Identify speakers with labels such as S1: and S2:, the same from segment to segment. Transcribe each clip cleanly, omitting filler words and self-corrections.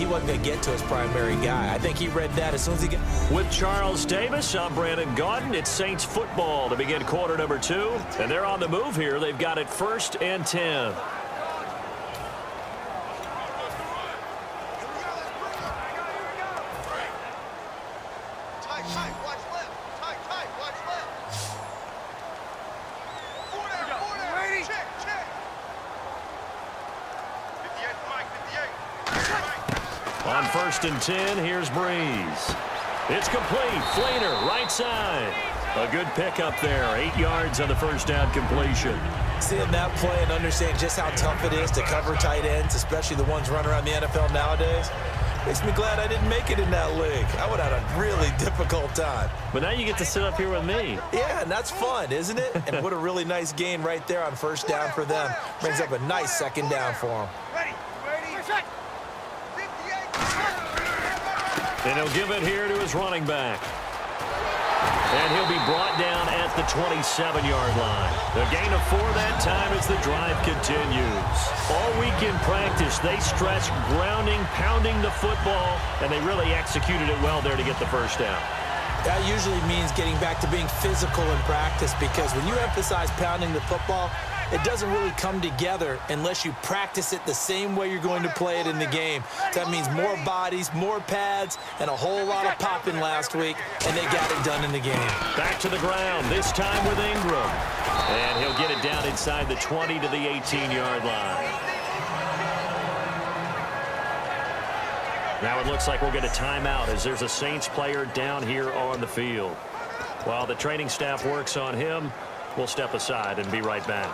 S1: he wasn't going to get to his primary guy. I think he read that as soon as he got...
S2: With Charles Davis, I'm Brandon Gaudin. It's Saints football to begin quarter number 2. And they're on the move here. They've got it 1st and 10. On 1st and 10, here's Breeze. It's complete. Flainer, right side. A good pickup there. 8 yards on the first down completion.
S1: Seeing that play and understand just how tough it is to cover tight ends, especially the ones running around the NFL nowadays, makes me glad I didn't make it in that league. I would have had a really difficult time.
S2: But now you get to sit up here with me.
S1: Yeah, and that's fun, isn't it? And what a really nice gain right there on 1st down for them. Brings up a nice 2nd down for them.
S2: And he'll give it here to his running back. And he'll be brought down at the 27-yard line. A gain of 4 that time as the drive continues. All week in practice, they stressed grounding, pounding the football, and they really executed it well there to get the 1st down.
S1: That usually means getting back to being physical in practice, because when you emphasize pounding the football, it doesn't really come together unless you practice it the same way you're going to play it in the game. That means more bodies, more pads, and a whole lot of popping last week, and they got it done in the game.
S2: Back to the ground, this time with Ingram. And he'll get it down inside the 20 to the 18-yard line. Now it looks like we'll get a timeout as there's a Saints player down here on the field. While the training staff works on him, we'll step aside and be right back.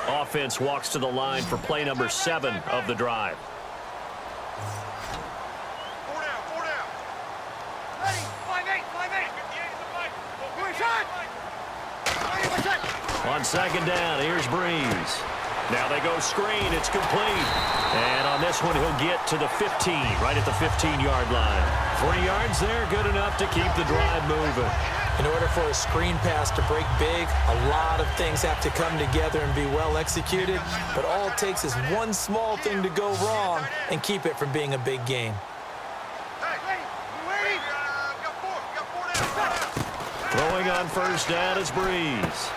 S2: Offense walks to the line for play number 7 of the drive. On 2nd down, here's Breeze. Now they go screen. It's complete. And on this one, he'll get to the 15, right at the 15-yard line. 3 yards there, good enough to keep the drive moving.
S1: In order for a screen pass to break big, a lot of things have to come together and be well executed. But all it takes is one small thing to go wrong and keep it from being a big gain.
S2: Throwing on 1st down is Breeze.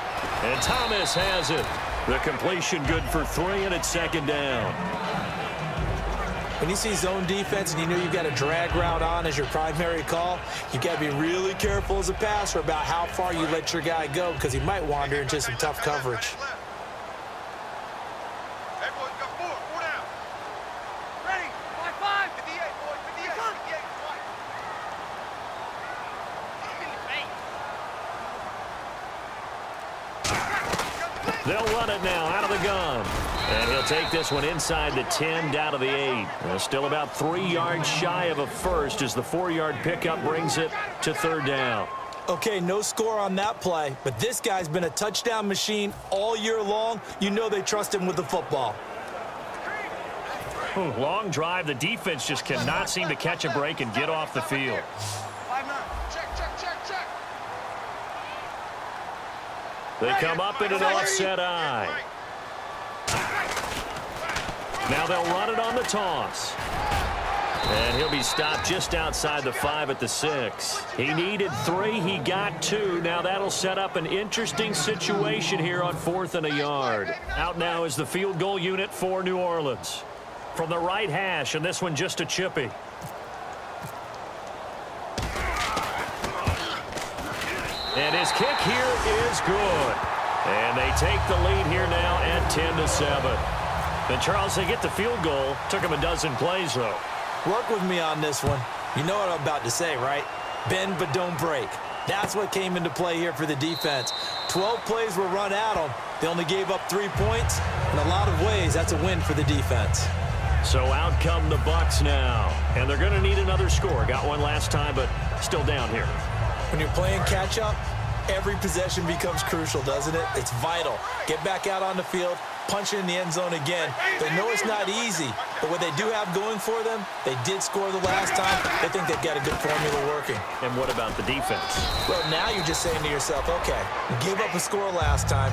S2: And Thomas has it. The completion good for 3, and it's 2nd down.
S1: When you see zone defense and you know you've got a drag route on as your primary call, you've got to be really careful as a passer about how far you let your guy go, because he might wander into some tough coverage.
S2: They'll run it now out of the gun. And he'll take this one inside the 10 down to the 8. Well, still about 3 yards shy of a first as the 4-yard pickup brings it to 3rd down.
S1: Okay, no score on that play, but this guy's been a touchdown machine all year long. You know they trust him with the football.
S2: Long drive. The defense just cannot seem to catch a break and get off the field. They come up in an offset eye. Now they'll run it on the toss. And he'll be stopped just outside the 5 at the 6. He needed 3. He got 2. Now that'll set up an interesting situation here on 4th and a yard. Out now is the field goal unit for New Orleans. From the right hash, and this one just a chippy. And his kick here is good. And they take the lead here now at 10-7. And Charles, they get the field goal. Took him a dozen plays, though.
S1: Work with me on this one. You know what I'm about to say, right? Bend but don't break. That's what came into play here for the defense. 12 plays were run at them. They only gave up 3 points. In a lot of ways, that's a win for the defense.
S2: So out come the Bucs now. And they're going to need another score. Got one last time, but still down here.
S1: When you're playing catch-up, every possession becomes crucial, doesn't it? It's vital. Get back out on the field, punch it in the end zone again. They know it's not easy, but what they do have going for them, they did score the last time. They think they've got a good formula working.
S2: And what about the defense?
S1: Well, now you're just saying to yourself, okay, you gave up a score last time.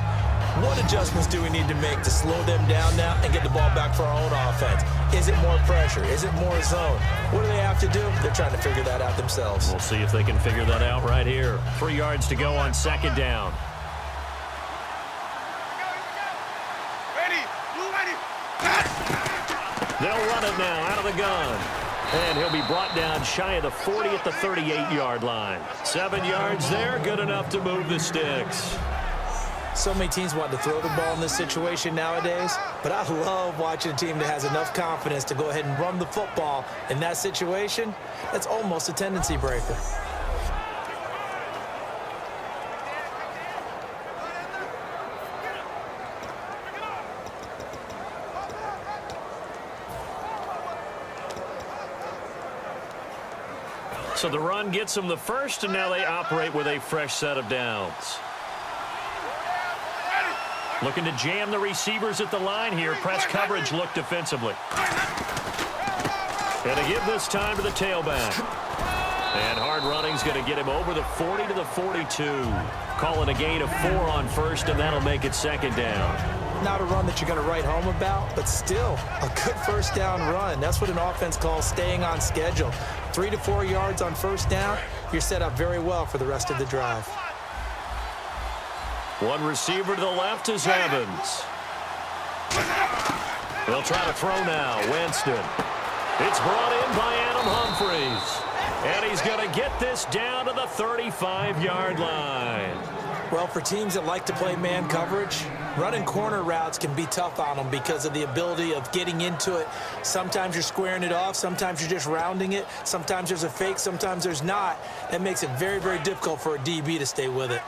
S1: What adjustments do we need to make to slow them down now and get the ball back for our own offense? Is it more pressure? Is it more zone? What do they have to do? They're trying to figure that out themselves.
S2: We'll see if they can figure that out right here. 3 yards to go on second down. They'll run it now out of the gun. And he'll be brought down shy of the 40 at the 38-yard line. 7 yards there, good enough to move the sticks.
S1: So many teams want to throw the ball in this situation nowadays, but I love watching a team that has enough confidence to go ahead and run the football in that situation. That's almost a tendency breaker.
S2: So the run gets them the first, and now they operate with a fresh set of downs. Looking to jam the receivers at the line here. Press coverage look defensively. And to give this time to the tailback. And hard running's going to get him over the 40 to the 42. Calling a gain of 4 on first, and that'll make it second down.
S1: Not a run that you're going to write home about, but still a good first down run. That's what an offense calls staying on schedule. 3 to 4 yards on first down, you're set up very well for the rest of the drive.
S2: One receiver to the left is Evans. They'll try to throw now. Winston. It's brought in by Adam Humphries. And he's going to get this down to the 35-yard line.
S1: Well, for teams that like to play man coverage, running corner routes can be tough on them because of the ability of getting into it. Sometimes you're squaring it off. Sometimes you're just rounding it. Sometimes there's a fake. Sometimes there's not. That makes it very, very difficult for a DB to stay with it.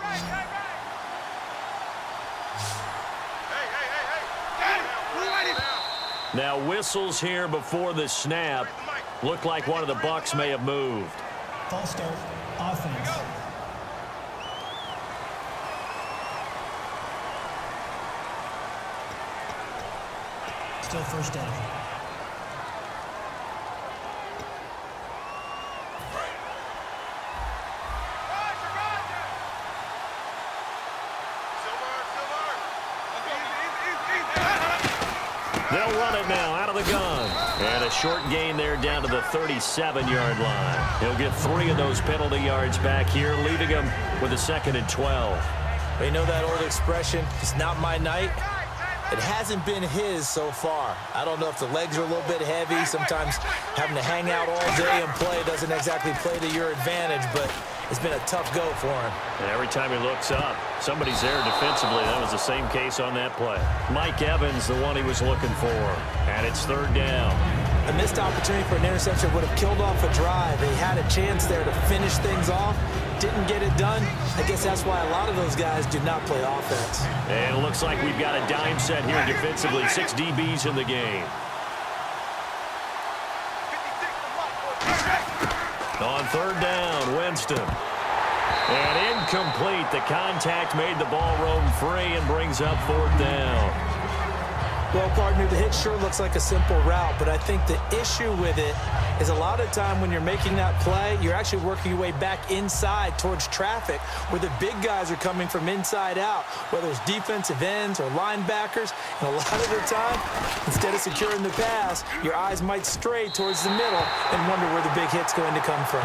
S2: Now whistles here before the snap. Looked like one of the Bucs may have moved.
S3: False start, offense. Still first down.
S2: They'll run it now out of the gun. And a short gain there down to the 37-yard line. He'll get 3 of those penalty yards back here, leaving him with a 2nd and 12.
S1: But you know that old expression, it's not my night? It hasn't been his so far. I don't know if the legs are a little bit heavy. Sometimes having to hang out all day and play doesn't exactly play to your advantage, but it's been a tough go for him.
S2: And every time he looks up, somebody's there defensively. That was the same case on that play. Mike Evans, the one he was looking for. And it's 3rd down.
S1: A missed opportunity for an interception would have killed off a drive. They had a chance there to finish things off. Didn't get it done. I guess that's why a lot of those guys do not play offense.
S2: And it looks like we've got a dime set here defensively. 6 DBs in the game. On 3rd down, Winston. And incomplete. The contact made the ball roam free and brings up 4th down.
S1: Well, partner, the hit sure looks like a simple route, but I think the issue with it is a lot of time when you're making that play, you're actually working your way back inside towards traffic where the big guys are coming from inside out, whether it's defensive ends or linebackers. And a lot of the time, instead of securing the pass, your eyes might stray towards the middle and wonder where the big hit's going to come from.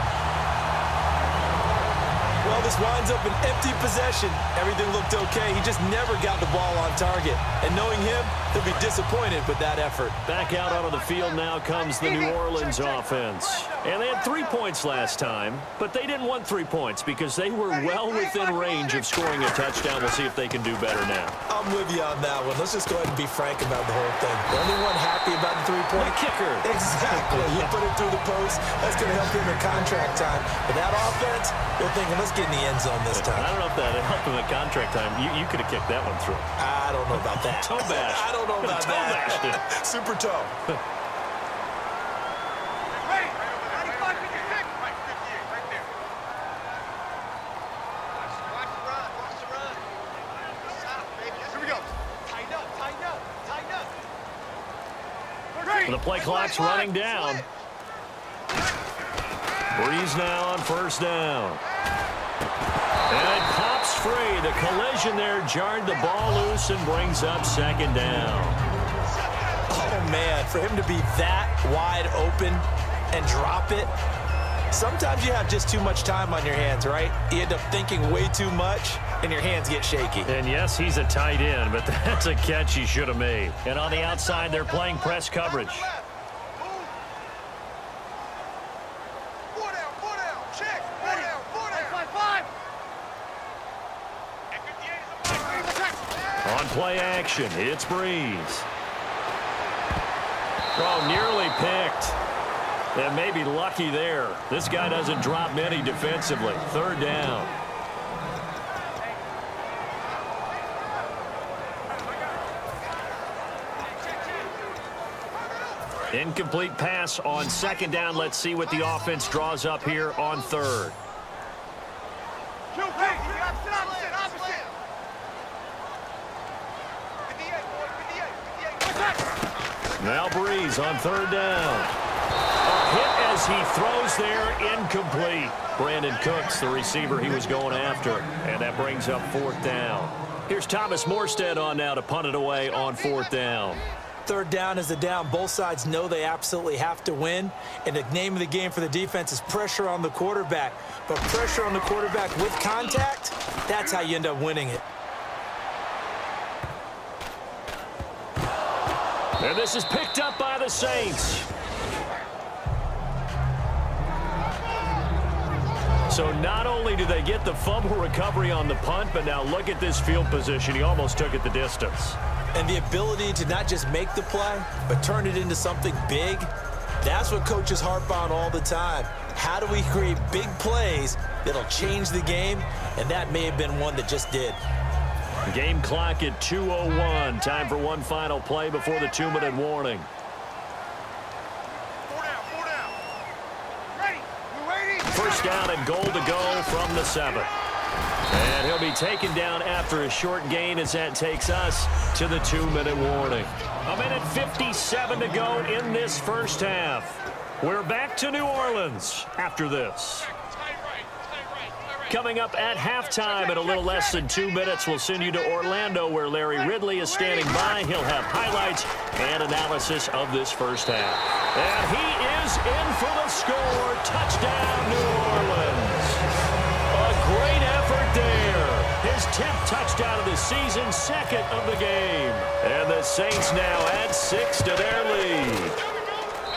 S1: Well, this winds up an empty possession. Everything looked okay. He just never got the ball on target. And knowing him, he'll be disappointed with that effort.
S2: Back out onto the field now comes the New Orleans offense. And they had 3 points last time, but they didn't want 3 points because they were well within range of scoring a touchdown. We'll see if they can do better now.
S1: I'm with you on that one. Let's just go ahead and be frank about the whole thing. The only one happy about the 3-point
S2: kicker.
S1: Exactly. You put it through the post. That's going to help you in the contract time. But that offense, they're thinking, let's get in the end zone this time.
S2: I don't know if that helped him at contract time. You could have kicked that one through.
S1: I don't know about that.
S2: Toe bash.
S1: I don't know about
S2: toe
S1: that.
S2: Bashed it.
S1: Super toe.
S2: The play clock's running down. Breeze now on 1st down. And it pops free. The collision there jarred the ball loose and brings up second down.
S1: Oh, man, for him to be that wide open and drop it, sometimes you have just too much time on your hands, right? You end up thinking way too much, and your hands get shaky.
S2: And yes, he's a tight end, but that's a catch he should have made. And on the outside, they're playing press coverage. On play action, it's Breeze. Oh, nearly picked. And maybe lucky there. This guy doesn't drop many defensively. Third down. Incomplete pass on second down. Let's see what the offense draws up here on third. Now Breeze on third down. A hit as he throws there, incomplete. Brandon Cooks, the receiver he was going after. And that brings up fourth down. Here's Thomas Morstead on now to punt it away on fourth down.
S1: Third down is the down. Both sides know they absolutely have to win. And the name of the game for the defense is pressure on the quarterback. But pressure on the quarterback with contact, that's how you end up winning it.
S2: And this is picked up by the Saints. So not only do they get the fumble recovery on the punt, but now look at this field position. He almost took it the distance.
S1: And the ability to not just make the play, but turn it into something big, that's what coaches harp on all the time. How do we create big plays that'll change the game? And that may have been one that just did.
S2: Game clock at 2:01. Time for one final play before the 2-minute warning. First down and goal to go from the 7. And he'll be taken down after a short gain as that takes us to the 2-minute warning. 1:57 to go in this first half. We're back to New Orleans after this. Coming up at halftime in a little less than 2 minutes, we'll send you to Orlando where Larry Ridley is standing by. He'll have highlights and analysis of this first half. And he is in for the score. Touchdown, New Orleans. A great effort there. His 10th touchdown of the season, second of the game. And the Saints now add 6 to their lead.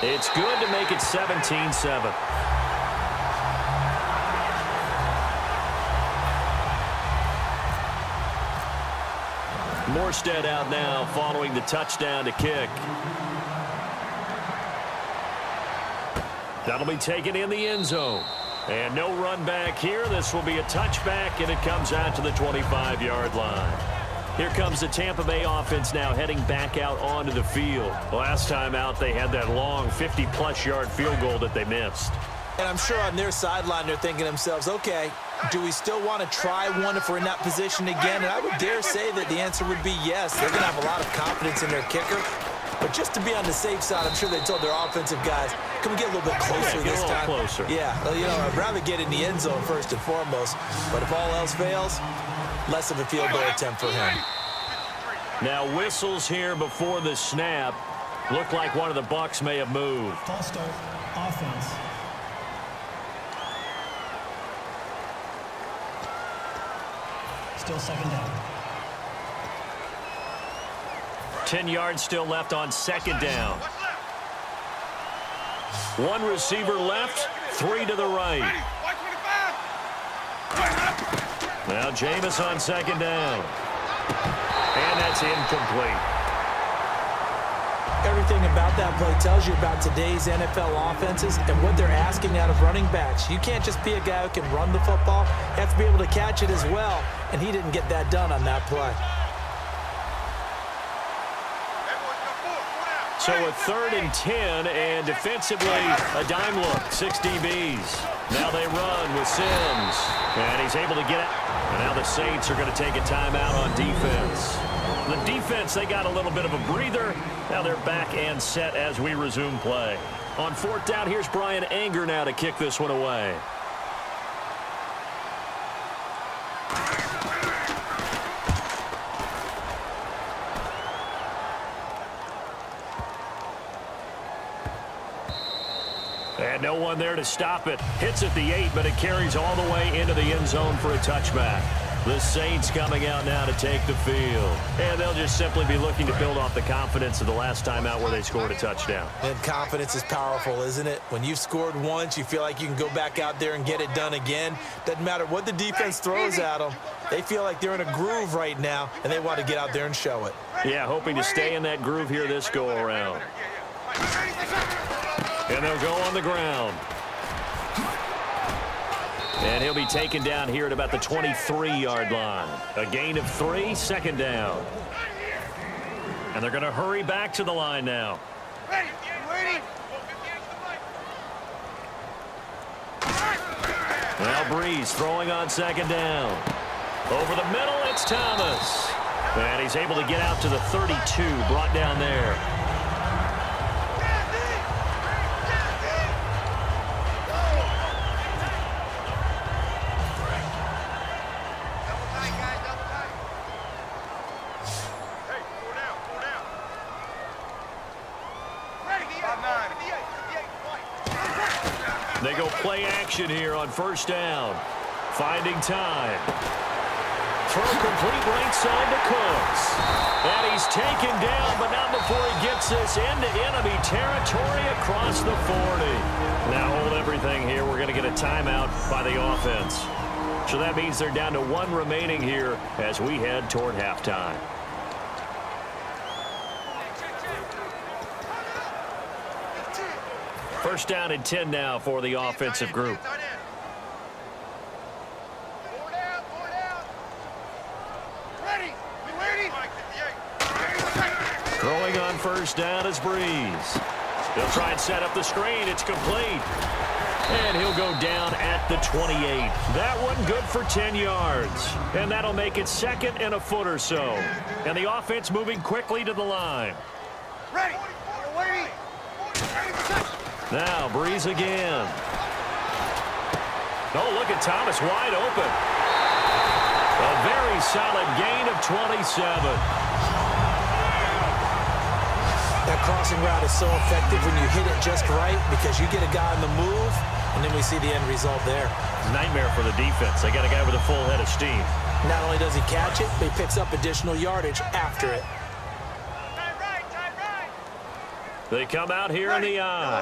S2: It's good to make it 17-7. Morstead out now following the touchdown to kick. That'll be taken in the end zone. And no run back here. This will be a touchback, and it comes out to the 25-yard line. Here comes the Tampa Bay offense now heading back out onto the field. Last time out, they had that long 50-plus yard field goal that they missed.
S1: And I'm sure on their sideline they're thinking to themselves, okay, do we still want to try one if we're in that position again? And I would dare say that the answer would be yes. They're going to have a lot of confidence in their kicker. But just to be on the safe side, I'm sure they told their offensive guys, can we get a little bit closer this time?
S2: Closer.
S1: Yeah, well, you know, I'd rather get in the end zone first and foremost. But if all else fails, less of a field goal attempt for him.
S2: Now whistles here before the snap. Looked like one of the bucs may have moved.
S3: False start, offense. Still second down.
S2: 10 yards still left on second down. One receiver left, 3 to the right. Now Jameis on second down. And that's incomplete.
S1: Everything about that play tells you about today's NFL offenses and what they're asking out of running backs. You can't just be a guy who can run the football. You have to be able to catch it as well, and he didn't get that done on that play.
S2: So a 3rd and 10, and defensively a dime look, 6 DBs. Now they run with Sims, and he's able to get it. And now the Saints are going to take a timeout on defense. The defense, they got a little bit of a breather. Now they're back and set as we resume play. On 4th down, here's Brian Anger now to kick this one away. And no one there to stop it. Hits at the 8, but it carries all the way into the end zone for a touchback. The Saints coming out now to take the field. And they'll just simply be looking to build off the confidence of the last time out where they scored a touchdown.
S1: And confidence is powerful, isn't it? When you've scored once, you feel like you can go back out there and get it done again. Doesn't matter what the defense throws at them. They feel like they're in a groove right now, and they want to get out there and show it.
S2: Yeah, hoping to stay in that groove here this go-around. And they'll go on the ground. And he'll be taken down here at about the 23-yard line. A gain of 3, second down. And they're going to hurry back to the line now. Now Breeze throwing on second down. Over the middle, it's Thomas. And he's able to get out to the 32, brought down there. They go play action here on first down. Finding time. Throw complete right side to Cooks. And he's taken down, but not before he gets this into enemy territory across the 40. Now hold everything here. We're going to get a timeout by the offense. So that means they're down to 1 remaining here as we head toward halftime. First down and 10 now for the offensive group. Throwing on first down is Breeze. They'll try and set up the screen. It's complete. And he'll go down at the 28. That one good for 10 yards. And that'll make it second and a foot or so. And the offense moving quickly to the line.
S4: Ready.
S2: Now Breeze again. Oh, look at Thomas wide open. A very solid gain of 27.
S1: That crossing route is so effective when you hit it just right because you get a guy on the move, and then we see the end result there.
S2: Nightmare for the defense. They got a guy with a full head of steam.
S1: Not only does he catch it, but he picks up additional yardage after it.
S2: They come out here in the eye.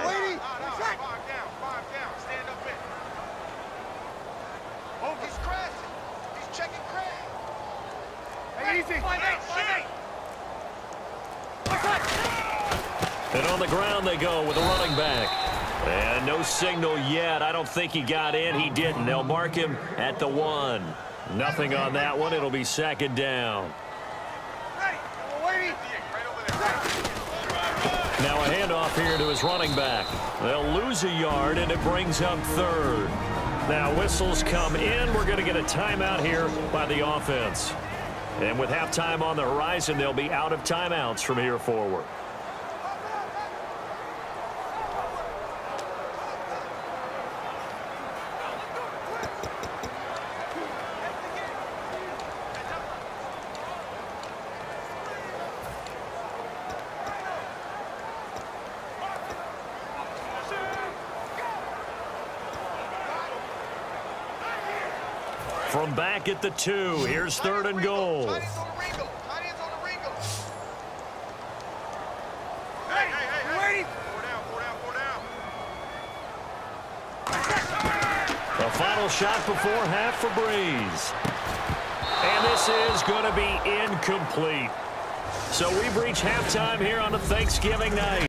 S4: He's crashing. He's checking crash. Easy.
S2: And on the ground they go with a running back. And no signal yet. I don't think he got in. He didn't. They'll mark him at the 1. Nothing on that one. It'll be second down. Now a handoff here to his running back. They'll lose a yard, and it brings up third. Now whistles come in. We're going to get a timeout here by the offense. And with halftime on the horizon, they'll be out of timeouts from here forward. From back at the 2, here's third and goal. A final shot before half for Breeze. And this is going to be incomplete. So we've reached halftime here on a Thanksgiving night.